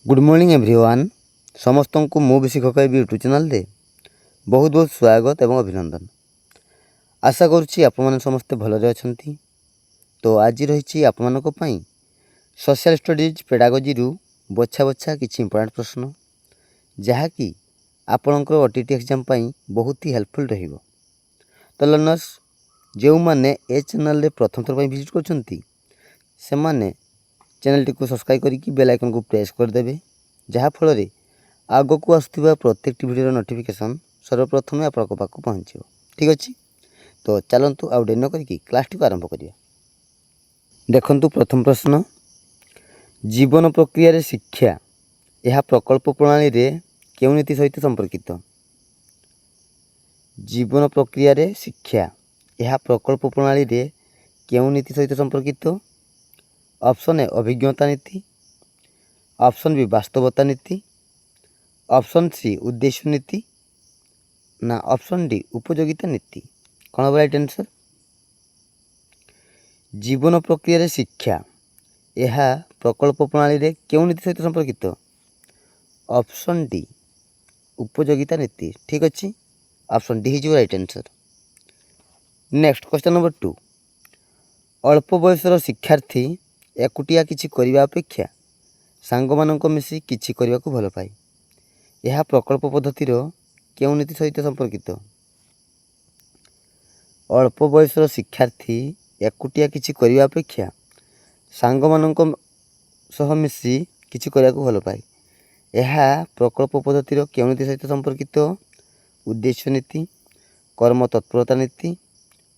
Good morning everyone. समस्त को मो बेसी खकाइबी यूट्यूब चैनल रे बहुत बहुत स्वागत एवं अभिनंदन। आशा करुच्ची आपण मैंने समस्ते भलरे अछंती। तो आज रही आपण सोशल स्टडीज पेडागोजी रु बछा बछा किसी इंपोर्टेंट प्रश्न जहाँकि आपणकर ओटीटी एग्जाम बहुत ही हेल्पफुल रहिबो। तो लर्नर्स जो मैंने ए चैनल रे प्रथम थर विजिट करछंती से माने चैनल टी को सब्सक्राइब करके बेल आइकन को प्रेस करदे, जहाँफल आग को आसुवा प्रत्येक वीडियो नोटिफिकेशन सर्वप्रथम आपण पाक पहुँच। ठीक अच्छे, तो चलतु आउ डेरी न करके क्लास टी को आरंभ करिया। देखंतु प्रथम प्रश्न, जीवन प्रक्रिया रे शिक्षा यह प्रकल्प प्रणाली रे केउ नीति सहित संपर्कित? जीवन प्रक्रिया रे शिक्षा यह प्रकल्प प्रणाली रे केउ नीति सहित संपर्कित? ऑप्शन ए अभिज्ञता नीति, ऑप्शन बी वास्तवता नीति, ऑप्शन सी उद्देश्य नीति ना ऑप्शन डी उपयोगिता नीति। कौन हम राइट आंसर? जीवन प्रक्रिया रे शिक्षा यह प्रकल्प प्रणाली रे केउ नीति सहित संपर्कित? ऑप्शन डी उपयोगिता नीति। ठीक अच्छे, option D is right answer. Next question number 2, अल्प बयसर शिक्षार्थी एकुटिया किछि करिबा अपेक्षा सांग मानक मिसी किछि करिबा को भल पाए, यह प्रकल्प पद्धतिर केउ नीति सहित संपर्कित? अल्प बयसर शिक्षार्थी एकुटिया किछि करिबा अपेक्षा सांग मानक सह मिसी किछि करिबा को भल पाए, यह प्रकल्प पद्धतिर केउ नीति सहित संपर्कित? उद्देश्य नीति, कर्म तत्परता नीति,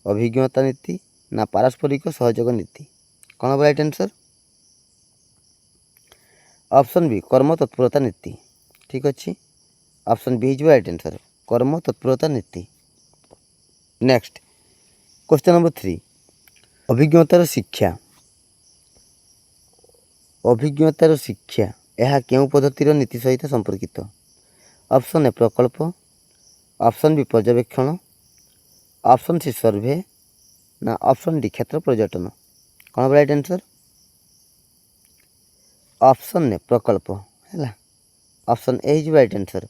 अभिज्ञता नीति ना पारस्परिक सहयोग नीति। कौन हम राइट आंसर? ऑप्शन बी कर्म तत्परता नीति। ठीक अच्छे, option B is right answer, कर्म तत्परता नीति। नेक्स्ट क्वेश्चन नंबर 3, अभिज्ञतार शिक्षा यह केउ पद्धतिर नीति सहित संपर्कित? ऑप्शन ए प्रकल्प, ऑप्शन बी पर्यवेक्षण, ऑप्शन सी सर्वे ना ऑप्शन डी क्षेत्र पर्यटन। कौन हम राइट आंसर? ऑप्शन ए प्रकल्प है, option A is right answer.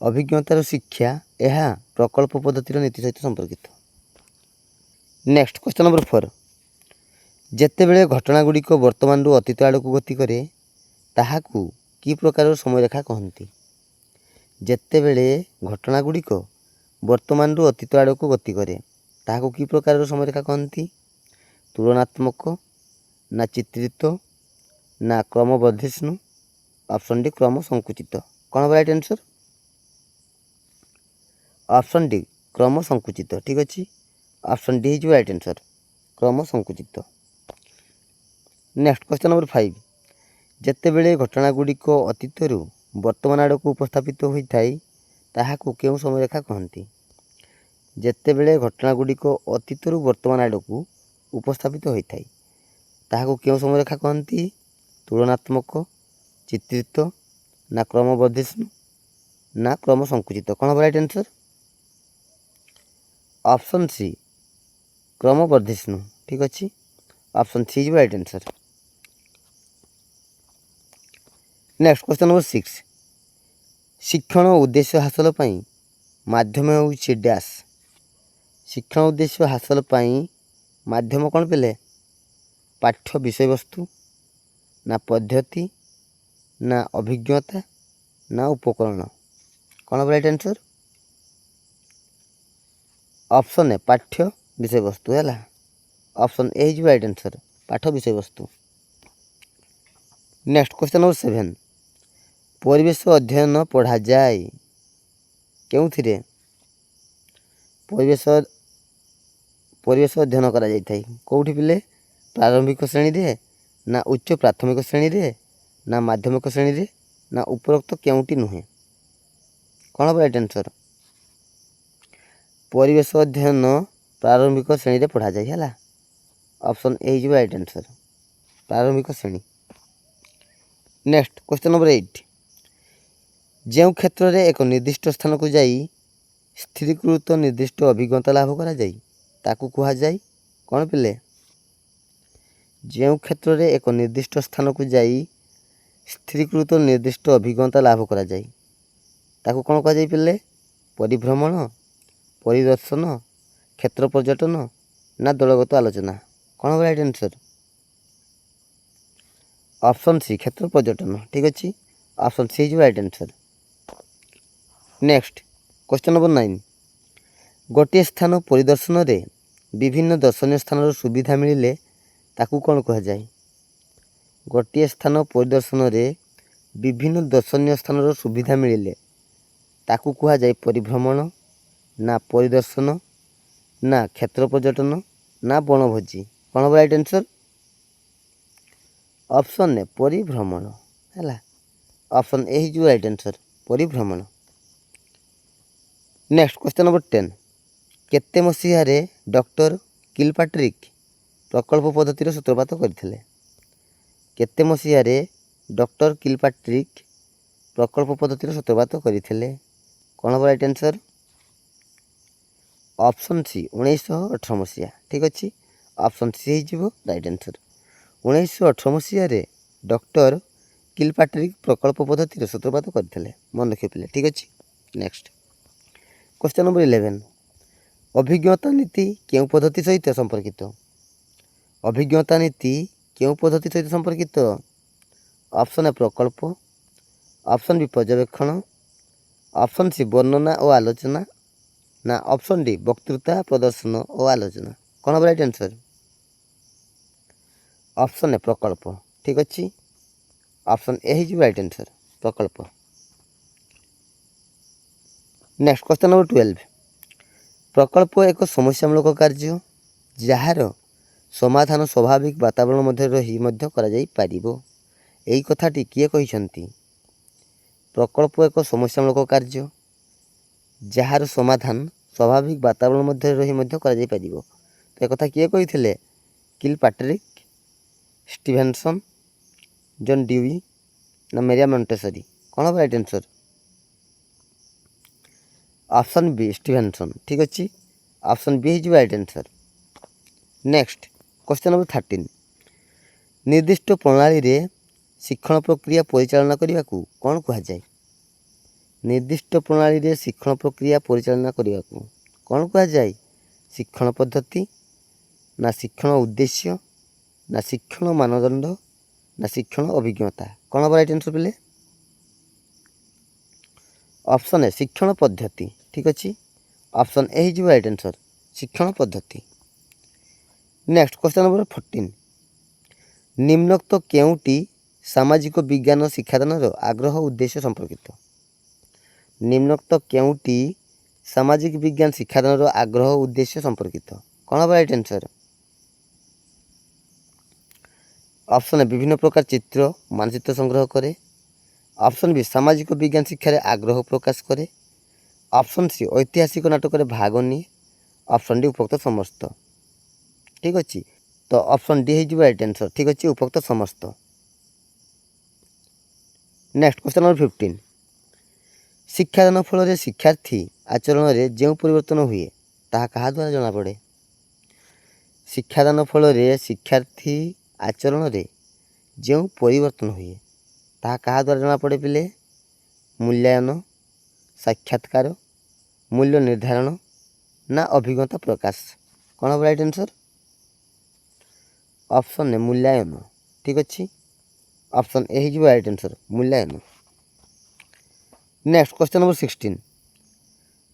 अभिज्ञतार शिक्षा यह प्रकल्प पद्धतिर नीति सहित संपर्कित। नेक्स्ट क्वेश्चन नंबर 4, जेतेबेले घटना गुड़िक वर्तमान रु अतीत आड़ को गति करे ताहाकू की प्रकार समयरेखा कहती? जेतेबेले घटना गुड़िक वर्तमान रु अतीत आड़ को गति करे ताहाकू की प्रकार समयरेखा कहती? तुलनात्मक ना चित्रित ना क्रमवर्धिष्णु, ऑप्शन डी क्रम संकुचित। कौन हम राइट आंसर? ऑप्शन डी क्रम संकुचित। ठीक अच्छे, option D is right answer, क्रम संकुचित। नेक्स्ट क्वेश्चन नंबर 5, जेतेबेले घटना गुड़िक अतीत रु वर्तमान आड़ को उपस्थापित होता है ताहाकू केउ समयरेखा कहती? जेतेबेले घटना गुड़िक अतीत रु वर्तमान आड़ को उपस्थापित होता है ताहाकू केउ समयरेखा कहती? तुलनात्मक, चित्रित ना क्रमवर्धिष्णु ना क्रम संकुचित। कौन हम राइट आंसर? ऑप्शन सी क्रमवर्धिष्णु। ठीक अच्छे, option C is right answer. Next question number 6, शिक्षण उद्देश्य हासिल पाई माध्यम होउछि डैश? शिक्षण उद्देश्य हासिल पाई माध्यम कौन पेले? पाठ्य विषय वस्तु ना पद्धति ना अभिज्ञता ना उपकरण। कौन हम राइट आंसर? ऑप्शन ए पाठ्य विषय वस्तु है, option A is right answer, पाठ विषय वस्तु। नेक्स्ट क्वेश्चन नंबर 7, परिवेश अध्ययन पढ़ा जाए केउथिरे? परिवेश अध्ययन करा जाय थाई कोउठी पिले? प्रारंभिक श्रेणी रे ना उच्च प्राथमिक श्रेणी रे ना माध्यमिक श्रेणी रे ना उपरोक्त केउटी नुहे? कौन हम राइट आंसर? परिवेश अध्ययन प्रारंभिक श्रेणी रे पढ़ा जाए है, option A is right answer, प्रारंभिक श्रेणी। नेक्स्ट क्वेश्चन नंबर 8, जो क्षेत्र में एक निर्दिष्ट स्थान को जाई स्थिरीकृत निर्दिष्ट अभिज्ञता लाभ करा जाई ताकू कहा जाए कौन पिले? जो क्षेत्र में एक निर्दिष्ट स्थान को जाई ସ୍ଥିରୀକୃତ ନିର୍ଦ୍ଦିଷ୍ଟ ଅଭିଜ୍ଞତା ଲାଭ କରାଯାଏ ତାକୁ କ'ଣ କୁହାଯାଇ ପିଲେ? ପରିଭ୍ରମଣ, ପରିଦର୍ଶନ, କ୍ଷେତ୍ର ପର୍ଯ୍ୟଟନ ନା ଦଳଗତ ଆଲୋଚନା? କ'ଣ ହେବ ରାଇଟ୍ ଆନ୍ସର୍? ଅପସନ୍ ସି କ୍ଷେତ୍ର ପର୍ଯ୍ୟଟନ। ଠିକ୍ ଅଛି, ଅପସନ୍ ସି ହେଇଯିବ right answer. Next question number 9। ଗୋଟିଏ ସ୍ଥାନ ପରିଦର୍ଶନରେ ବିଭିନ୍ନ ଦର୍ଶନୀୟ ସ୍ଥାନର ସୁବିଧା ମିଳିଲେ ତାକୁ କ'ଣ କୁହାଯାଏ? ଗୋଟିଏ ସ୍ଥାନ ପରିଦର୍ଶନରେ ବିଭିନ୍ନ ଦର୍ଶନୀୟ ସ୍ଥାନର ସୁବିଧା ମିଳିଲେ ତାକୁ କୁହାଯାଏ ପରିଭ୍ରମଣ ନା ପରିଦର୍ଶନ ନା କ୍ଷେତ୍ର ପର୍ଯ୍ୟଟନ ନା ବଣଭୋଜି? କ'ଣ ହେବ ରାଇଟ୍ ଆନ୍ସର୍? ଅପସନ୍ ଏ ପରିଭ୍ରମଣ ହେଲା। ଅପସନ୍ ଏ ହେଇଯିବ ରାଇଟ୍ ଆନ୍ସର୍, ପରିଭ୍ରମଣ। Next question number 10। କେତେ ମସିହାରେ ଡକ୍ଟର କିଲପାଟ୍ରିକ୍ ପ୍ରକଳ୍ପ ପଦ୍ଧତିର ସୂତ୍ରପାତ କରିଥିଲେ? କେତେ ମସିହାରେ ଡକ୍ଟର କିଲପାଟ୍ରିକ୍ ପ୍ରକଳ୍ପ ପଦ୍ଧତିର ସୂତ୍ରପାତ କରିଥିଲେ? କ'ଣ ହେବ ରାଇଟ୍ ଆନ୍ସର୍? ଅପସନ୍ ସି 1918 ମସିହା। ଠିକ୍ ଅଛି, ଅପସନ୍ ସି ହେଇଯିବ ରାଇଟ୍ ଆନ୍ସର୍। 1918 ମସିହାରେ ଡକ୍ଟର କିଲପାଟ୍ରିକ୍ ପ୍ରକଳ୍ପ ପଦ୍ଧତିର ସୂତ୍ରପାତ କରିଥିଲେ, ମନେ ରଖିଥିଲେ। ଠିକ୍ ଅଛି। Next question number 11। ଅଭିଜ୍ଞତା ନୀତି କେଉଁ ପଦ୍ଧତି ସହିତ ସମ୍ପର୍କିତ? ଅଭିଜ୍ଞତା ନୀତି କେଉଁ ପଦ୍ଧତି ସହିତ ସମ୍ପର୍କିତ? ଅପସନ୍ ଏ ପ୍ରକଳ୍ପ, ଅପସନ୍ ବି ପର୍ଯ୍ୟବେକ୍ଷଣ, ଅପସନ୍ ସି ବର୍ଣ୍ଣନା ଓ ଆଲୋଚନା ନା ଅପସନ୍ ଡି ବକ୍ତୃତା ପ୍ରଦର୍ଶନ ଓ ଆଲୋଚନା? କ'ଣ ହେବ ରାଇଟ୍ ଆନ୍ସର୍? ଅପସନ୍ ଏ ପ୍ରକଳ୍ପ। ଠିକ୍ ଅଛି, ଅପସନ୍ ଏ ହେଇଯିବ ରାଇଟ୍ ଆନ୍ସର୍, ପ୍ରକଳ୍ପ। Next question number 12। ପ୍ରକଳ୍ପ ଏକ ସମସ୍ୟାମୂଳକ କାର୍ଯ୍ୟ ଯାହାର ସମାଧାନ ସ୍ୱାଭାବିକ ବାତାବରଣ ମଧ୍ୟରେ ରହି ମଧ୍ୟ କରାଯାଇପାରିବ। ଏହି କଥାଟି କିଏ କହିଛନ୍ତି? ପ୍ରକଳ୍ପ ଏକ ସମସ୍ୟାମୂଳକ କାର୍ଯ୍ୟ ଯାହାର ସମାଧାନ ସ୍ୱାଭାବିକ ବାତାବରଣ ମଧ୍ୟରେ ରହି ମଧ୍ୟ କରାଯାଇପାରିବ। ତ ଏକଥା କିଏ କହିଥିଲେ? କିଲପାଟ୍ରିକ୍, ଷ୍ଟିଭେନସନ୍, ଜନ୍ ଡ୍ୟୁଇ ନା ମେରିଆ ମଣ୍ଟେସରି? କ'ଣ ହେବ right answer? Option B Stevenson. ଠିକ୍ ଅଛି, ଅପସନ୍ ବି ହେଇଯିବ right answer. Next question number 13। ନିର୍ଦ୍ଦିଷ୍ଟ ପ୍ରଣାଳୀରେ ଶିକ୍ଷଣ ପ୍ରକ୍ରିୟା ପରିଚାଳନା କରିବାକୁ କ'ଣ କୁହାଯାଏ? ନିର୍ଦ୍ଦିଷ୍ଟ ପ୍ରଣାଳୀରେ ଶିକ୍ଷଣ ପ୍ରକ୍ରିୟା ପରିଚାଳନା କରିବାକୁ କ'ଣ କୁହାଯାଏ? ଶିକ୍ଷଣ ପଦ୍ଧତି ନା ଶିକ୍ଷଣ ଉଦ୍ଦେଶ୍ୟ ନା ଶିକ୍ଷଣ ମାନଦଣ୍ଡ ନା ଶିକ୍ଷଣ ଅଭିଜ୍ଞତା? କ'ଣ ହେବ ରାଇଟ୍ ଆନ୍ସର୍ ପିଲେ? ଅପସନ୍ ଏ ଶିକ୍ଷଣ ପଦ୍ଧତି। ଠିକ୍ ଅଛି, ଅପସନ୍ ଏ ହେଇଯିବ ରାଇଟ୍ ଆନ୍ସର୍, ଶିକ୍ଷଣ ପଦ୍ଧତି। Next question number 14। ନିମ୍ନୋକ୍ତ କେଉଁଟି ସାମାଜିକ ବିଜ୍ଞାନ ଶିକ୍ଷାଦାନର ଆଗ୍ରହ ଉଦ୍ଦେଶ୍ୟ ସମ୍ପର୍କିତ? ନିମ୍ନୋକ୍ତ କେଉଁଟି ସାମାଜିକ ବିଜ୍ଞାନ ଶିକ୍ଷାଦାନର ଆଗ୍ରହ ଉଦ୍ଦେଶ୍ୟ ସମ୍ପର୍କିତ? କ'ଣ ହେବ ରାଇଟ୍ ଆନ୍ସର୍? ଅପସନ୍ ଏ ବିଭିନ୍ନ ପ୍ରକାର ଚିତ୍ର ମାନଚିତ୍ର ସଂଗ୍ରହ କରେ, ଅପସନ୍ ବି ସାମାଜିକ ବିଜ୍ଞାନ ଶିକ୍ଷାରେ ଆଗ୍ରହ ପ୍ରକାଶ କରେ, ଅପସନ୍ ସି ଐତିହାସିକ ନାଟକରେ ଭାଗ ନିଏ, ଅପସନ୍ ଡି ଉପରୋକ୍ତ ସମସ୍ତ। ଠିକ୍ ଅଛି, ତ ଅପସନ୍ ଡି ହେଇଯିବ ରାଇଟ୍ ଆନ୍ସର୍। ଠିକ୍ ଅଛି, ଉପରୋକ୍ତ ସମସ୍ତ। Next question number 15। ଶିକ୍ଷାଦାନ ଫଳରେ ଶିକ୍ଷାର୍ଥୀ ଆଚରଣରେ ଯେଉଁ ପରିବର୍ତ୍ତନ ହୁଏ ତାହା କାହା ଦ୍ୱାରା ଜଣାପଡ଼େ? ଶିକ୍ଷାଦାନ ଫଳରେ ଶିକ୍ଷାର୍ଥୀ ଆଚରଣରେ ଯେଉଁ ପରିବର୍ତ୍ତନ ହୁଏ ତାହା କାହା ଦ୍ୱାରା ଜଣାପଡ଼େ ପିଲେ? ମୂଲ୍ୟାୟନ, ସାକ୍ଷାତକାର, ମୂଲ୍ୟ ନିର୍ଦ୍ଧାରଣ ନା ଅଭିଜ୍ଞତା ପ୍ରକାଶ? କ'ଣ ହେବ ରାଇଟ୍ ଆନ୍ସର୍? ଅପସନ୍ ଏ ମୂଲ୍ୟାୟନ। ଠିକ୍ ଅଛି, ଅପସନ୍ ଏ ହେଇଯିବ ରାଇଟ୍ ଆନ୍ସର୍, ମୂଲ୍ୟାୟନ। Next question number 16।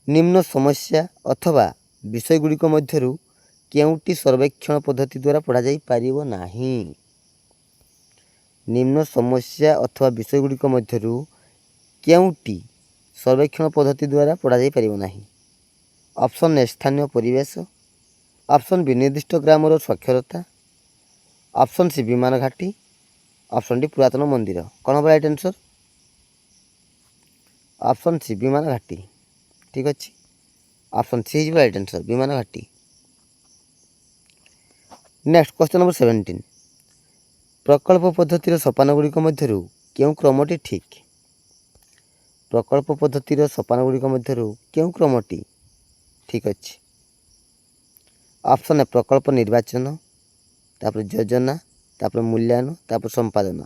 ନିମ୍ନ ସମସ୍ୟା ଅଥବା ବିଷୟଗୁଡ଼ିକ ମଧ୍ୟରୁ କେଉଁଟି ସର୍ବେକ୍ଷଣ ପଦ୍ଧତି ଦ୍ୱାରା ପଢ଼ାଯାଇପାରିବ ନାହିଁ? ନିମ୍ନ ସମସ୍ୟା ଅଥବା ବିଷୟଗୁଡ଼ିକ ମଧ୍ୟରୁ କେଉଁଟି ସର୍ବେକ୍ଷଣ ପଦ୍ଧତି ଦ୍ୱାରା ପଢ଼ାଯାଇପାରିବ ନାହିଁ? ଅପସନ୍ ଏ ସ୍ଥାନୀୟ ପରିବେଶ, ଅପସନ୍ ବି ନିର୍ଦ୍ଦିଷ୍ଟ ଗ୍ରାମର ସ୍ୱାକ୍ଷରତା, ଅପସନ୍ ସି ବିମାନ ଘାଟି, ଅପସନ୍ ଡି ପୁରାତନ ମନ୍ଦିର? କ'ଣ ହେବ ରାଇଟ୍ ଆନ୍ସର୍? ଅପସନ୍ ସି ବିମାନ ଘାଟି। ଠିକ୍ ଅଛି, ଅପସନ୍ ସି ହେଇଯିବ ରାଇଟ୍ ଆନ୍ସର୍, ବିମାନ ଘାଟି। Next question number 17। ପ୍ରକଳ୍ପ ପଦ୍ଧତିର ସୋପାନଗୁଡ଼ିକ ମଧ୍ୟରୁ କେଉଁ କ୍ରମଟି ଠିକ୍? ପ୍ରକଳ୍ପ ପଦ୍ଧତିର ସୋପାନଗୁଡ଼ିକ ମଧ୍ୟରୁ କେଉଁ କ୍ରମଟି ଠିକ୍ ଅଛି? ଅପସନ୍ ଏ ପ୍ରକଳ୍ପ ନିର୍ବାଚନ, ତାପରେ ଯୋଜନା, ତାପରେ ମୂଲ୍ୟାୟନ, ତାପରେ ସମ୍ପାଦନ।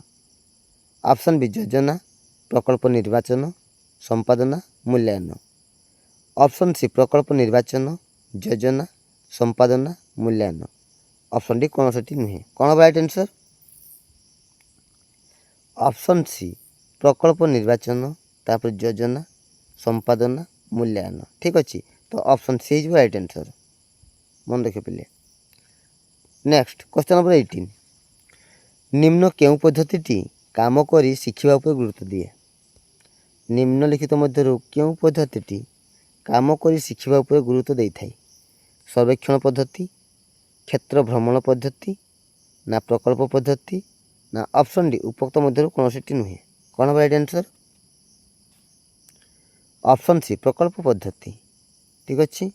ऑप्शन बी योजना प्रकल्प निर्वाचन संपादना मूल्यांकन। ऑप्शन सी प्रकल्प निर्वाचन योजना संपादना मूल्यांकन। ऑप्शन डी कौन सी नुहे कौन राइट आंसर ऑप्शन सी प्रकल्प निर्वाचन तापर योजना संपादना मूल्यांकन। ठीक अच्छे तो option C is right answer मन रखे पे। नेक्स्ट क्वेश्चन नंबर 18 निम्न केउ पद्धति काम करी शिखिबा उपर गुरुत्व दिए। निम्नलिखित मध्यरु केउ पद्धति काम करी शिखिबा उपर गुरुत्व देई थाई। सर्वेक्षण पद्धति क्षेत्र भ्रमण पद्धति ना प्रकल्प पद्धति ना ऑप्शन डी उपरोक्त मध्यरु कोनोटी नुहे कौन राइट आंसर ऑप्शन सी प्रकल्प पद्धति। ठीक अच्छे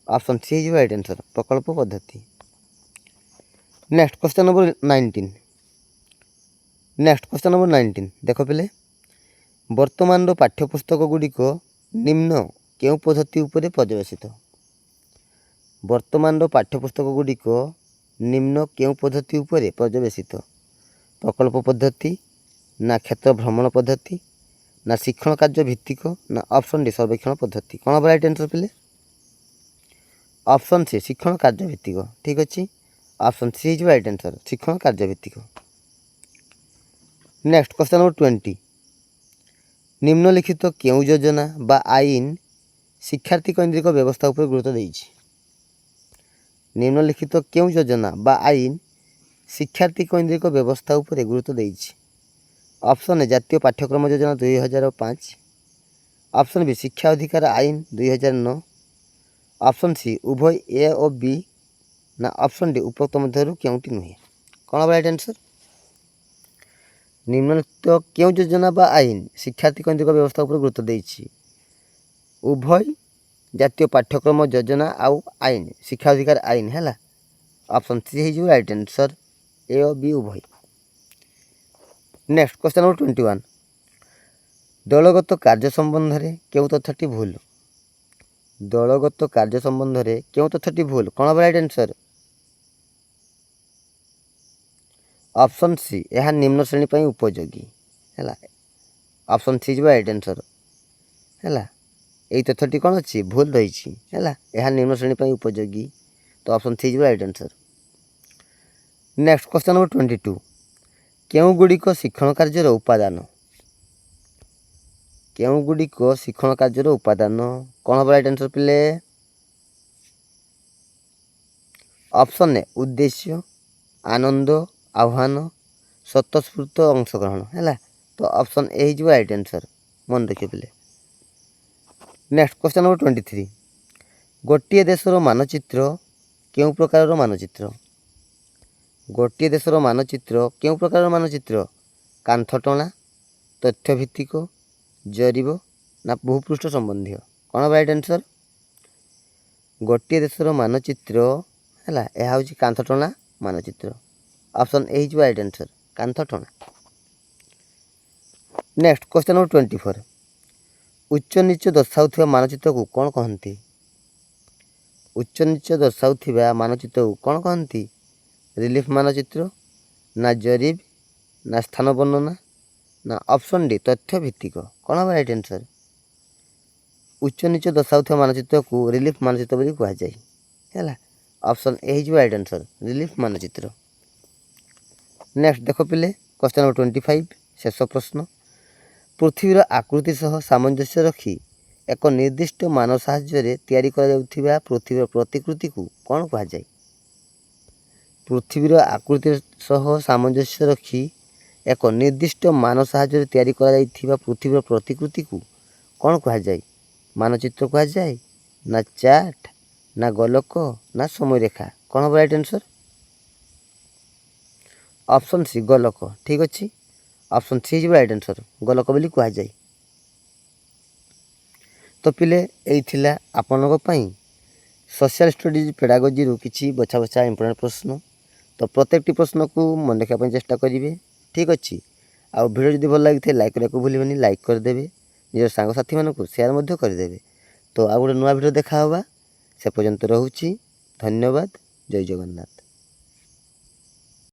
option C is right answer प्रकल्प पद्धति। Next question number 19 next question number 19 देख पे वर्तमान पाठ्यपुस्तक गुड़िक निम्न केउ पद्धति उपरे पर्यवेसित। वर्तमान पाठ्यपुस्तक गुड़िक निम्न केउ पद्धति उपरे पर्यवेसित प्रकल्प पद्धति ना क्षेत्र भ्रमण पद्धति ना शिक्षण कार्य भित्तिक ना ऑप्शन डी सर्वेक्षण पद्धति कौन राइट आंसर पे ऑप्शन सी शिक्षण कार्य भित्तिक। ठीक अच्छे option C is right answer शिक्षण कार्य भित्तिक। नेक्स्ट क्वेश्चन नंबर 20 निम्नलिखित केउ योजना बा आईन शिक्षार्थी केन्द्रिक व्यवस्था उपर गुरुत्व देइछि। निम्नलिखित केउ योजना बा आईन शिक्षार्थी केन्द्रिक व्यवस्था उपर गुरुत्व देइछि। ऑप्शन ए जातीय पाठ्यक्रम योजना 2005 ऑप्शन बी शिक्षा अधिकार आईन 2009 ऑप्शन सी उभय ए और बी ना ऑप्शन डी उपरोक्त मध्यरु केउटी नुहे कौन राइट आंसर निम्नलिखित केउ योजना बा आईन शिक्षार्थी केन्द्रिक व्यवस्था उपर गुरुत्व देइछि। उभय जातीय पाठ्यक्रम योजना आउ आईन शिक्षा अधिकार आईन है ऑप्शन सी है राइट आंसर ए और बी उभय। नेक्स्ट क्वेश्चन नंबर 21 दलगत कार्य संबंध में केउ तथ्यटी भूल। दलगत कार्य संबंध में केउ तथ्यटी भूल कौन राइट आंसर ऑप्शन सी यह निम्न श्रेणी पर उपयोगी है ऑप्शन सी राइट आंसर है यही तथ्यटी कौन अच्छी भूल रही है यह निम्न श्रेणी पर उपयोगी तो option C right answer. Next question number 22 केउ गुड़िक शिक्षण कार्यर उपादान केउ गुड़िक शिक्षण कार्यर उपादान कौन राइट आंसर पे ऑप्शन ए उद्देश्य आनंद आह्वान स्वतःस्फूर्त अंशग्रहण है तो option A is right answer मन रखिए पे। नेक्स्ट क्वेश्चन नंबर 23 गोटे देशर मानचित्र केउ प्रकार मानचित्र। गोटे देशर मानचित्र केउ प्रकार मानचित्र कांथटणा तथ्यभित्तिक जरीब ना भूपृष्ठ संबंधी कौन राइट आंसर गोटे देशर मानचित्र है यह हूँ कांथटणा मानचित्र option A is right answer कांथटणा। नेक्स्ट क्वेश्चन नंबर 24 उच्च नीच दर्शाउथिबा मानचित्र को कौन कहती। उच्च नीच दर्शाउथिबा मानचित्र को कौन कहती रिलीफ मानचित्र ना जरीब ना स्थान वर्णना ना ऑप्शन डी तथ्य भित्तिक कौन राइट आंसर उच्च नीच दर्शाउथिबा मानचित्र को रिलीफ मानचित्र बोली कह जाए है option A is right answer relief मानचित्र। नेक्स्ट देख पिले क्वेश्चन नंबर 25 शेष प्रश्न पृथ्वीर आकृति सह सामंजस्य रखी एक निर्दिष्ट मान साहाय्य तैयारी करा जाउथिबा पृथ्वीर प्रतिकृति को कौन कह जाए। पृथ्वीर आकृति सह सामंजस्य रखी एक निर्दिष्ट मान साहाय्य तैयारी करा जाइथिबा पृथ्वीर प्रतिकृति को कौन कह जाए मानचित्र कह जाए ना चार्ट ना गोलक ना समयरेखा कौन राइट आंसर ऑप्शन सी गोलक। ठीक अच्छे option C is right answer गोलक बोली कह जाए। तो पिले यही थिला आपनक पई सोशल स्टडीज पेडागोजी रु किछि बछा बछा इंपोर्टेंट प्रश्न तो प्रत्येक प्रश्न को मन रखा चेष्टा करेंगे। ठीक अच्छे आ वीडियो जब भल लगी लाइक करने को भूलि लाइक करदे निज सांगसाथी मानक सेयार करदे। तो आ गोटे नुआ वीडियो देखा से पर्यंत रोची धन्यवाद जय जगन्नाथ।